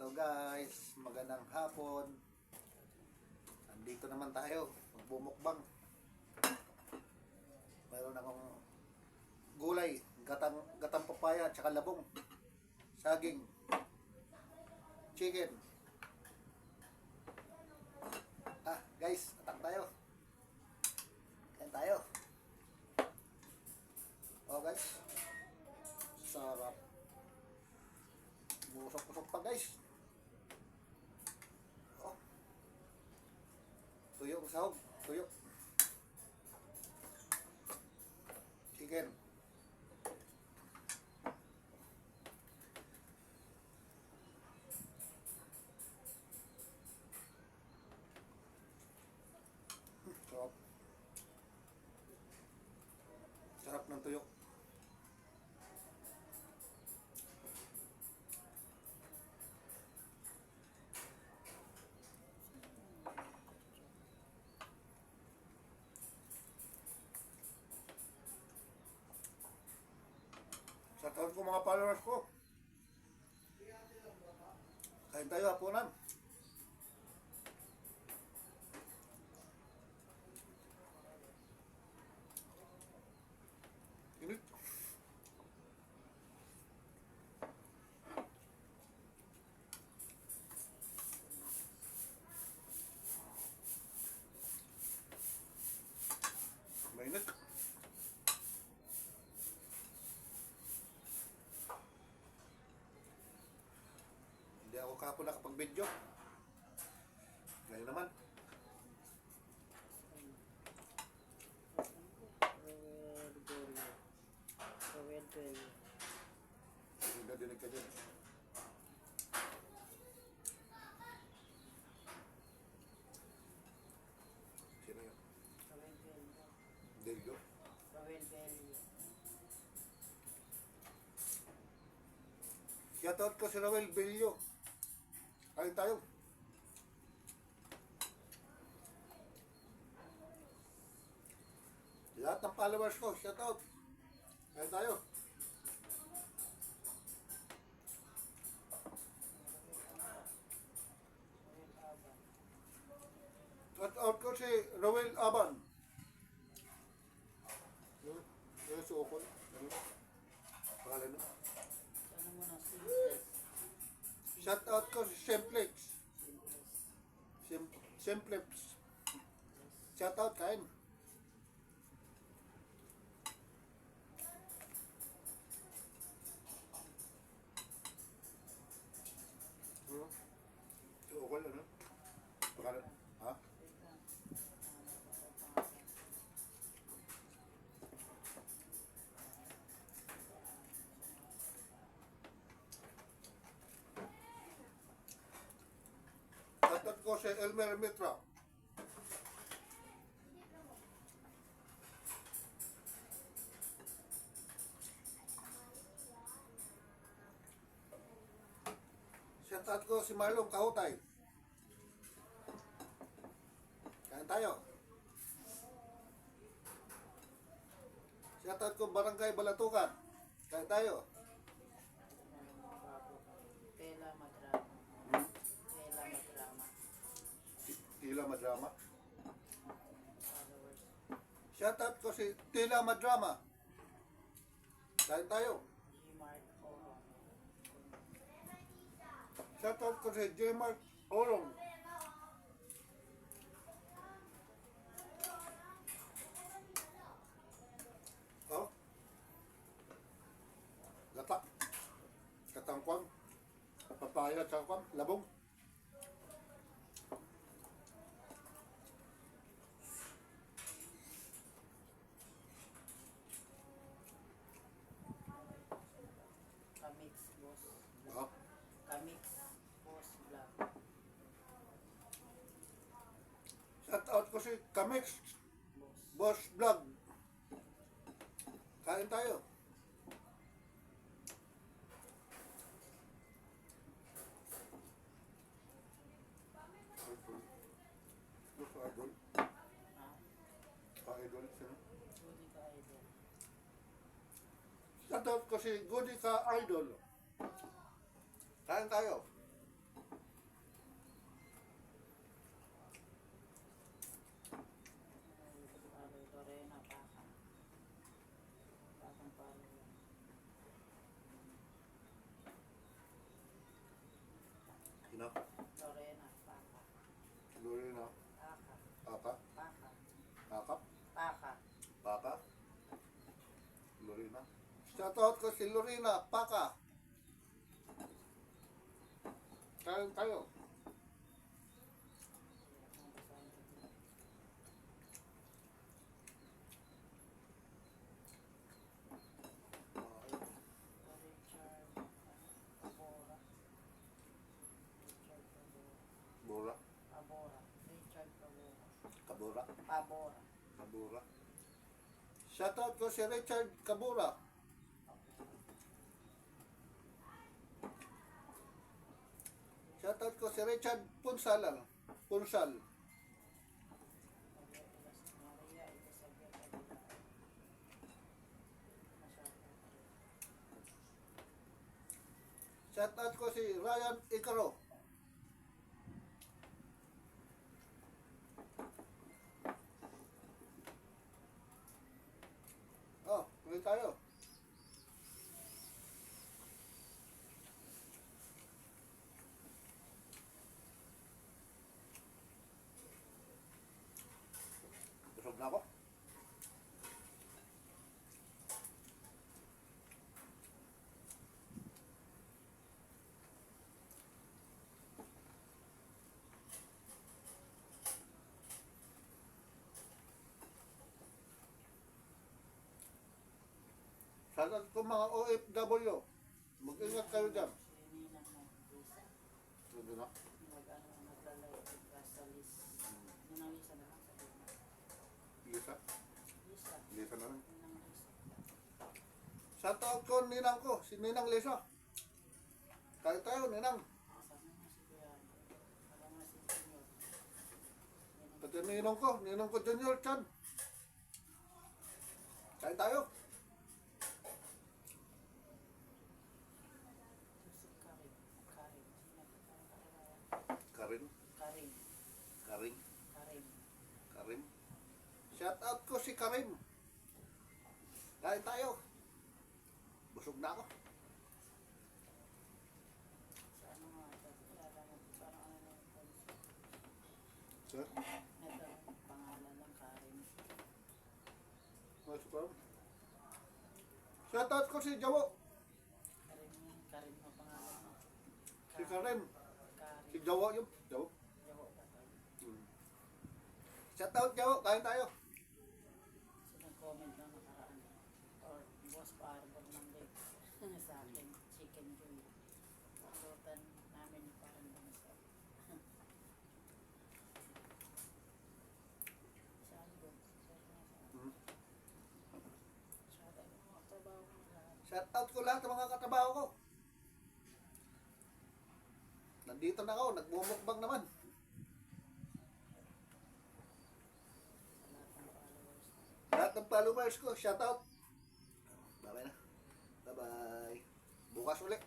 Hello guys, magandang hapon. Andito naman tayo, magbumukbang. Mayroon akong gulay, gatang papaya, tsaka labong, saging, chicken. Guys, atang tayo. Kain tayo. Oh guys, sarap. Busok-busok pa guys. Oh. Tuyo ang sahog. Tuyo. Chicken. Sarap. Sarap ng tuyo. Sa taon ko mga followers ko. Kain tayo hapunan. Init. Mainit. Hindi ako kahapon nakapag-video. Ngayon naman. Hindi dinig ka dyan. Sino yun? Delio. Shoutout ko si Roel Bello. Kain tayo. Lahat ng followers ko, shoutout. Kain tayo. Shoutout ko si Roel Aban. Yung suokol. Ano? Pangalan mo? Shoutout ko si Simplex. Simplex. Shoutout kain. Suokol ano? Pangalan? Ha? Shoutout ko si Elmer Mitra. Shoutout ko si Marlon Kahutay. Kain tayo. Shoutout ko Barangay Balatukan. Kain tayo. Tela Madrama. Tela Madrama. Tila Madrama. Followers. Shoutout ko si Tila Madrama. Kain tayo. Gmart Oro. Shoutout ko si J-Mark Orong. Oh. Gata. Katangkwang. Papaya at saka labong. Kamix Boss. Oh. Kamix Boss Vlog. Shoutout ko si Kamix Boss. Boss Vlog. Kain tayo. Idol. Idol siya. Goody ka idol. Shoutout ko si Goody ka Idol. Kain tayo. Lorena. Paka. Paka. Paka. Akap. Paka. Paka. Lorena. Shoutout ko si Lorena. Paka. Kain tayo. Richard Abora. Richard Abora. Bura. Abora. Richard Abora. Kabura. Abora. Kabura. Shoutout ko si Richard Kabura. Shoutout ko si Richard Punsalan. Punsal. Maria Elizabeth Aguilar. Shoutout ko si Ryan Icaro. Oh, tuloy tayo. Busog na ako. Sana po mga OFW, mag-ingat kayo dyan. Si Ninang mo, Lisa. Sabi na. Naglalay ka sa list. Ninang Lisa na lang sabi mo. Lisa. Lisa. Lisa na lang. Ninang Lisa. Shoutout ko ninang ko, si Ninang Lisa. Kayo tayo, Ninang. Kasama mo si Kuya. Kasama mo si Junior. Pati ninong ko Junior Chan. Kayo tayo. Si Karin. Karin. Sino ka? Karin. Karin. Karin. Karin. Karim. Shoutout ko si Karim. Kain tayo. Busog na ako. Sa ano nga ito? Kilala mo parang ano na yung concept. Sir? Ito, pangalan lang Karin. Shoutout ko si Jawo. Karin yun. Karin mo pangalan mo. Si Karim. Karin. Si Jawo yun. Jawo. Jawo ba tayo? Shoutout Jawo. Kain tayo. So, nag-comment na nakaraan. Or, Boss Barbor ng Lake. Sa akin, chicken joy. Paglutan namin parang bansa. Saan doon? Hmm. Saan doon? Mga trabaho mo lahat. Shoutout ko lahat ng mga katrabaho ko. Nandito na ako. Nagmumukbang naman. Sa lahat ng followers. Lahat ng followers ko. Shoutout. Bye-bye na. Bye-bye. Bukas ulit.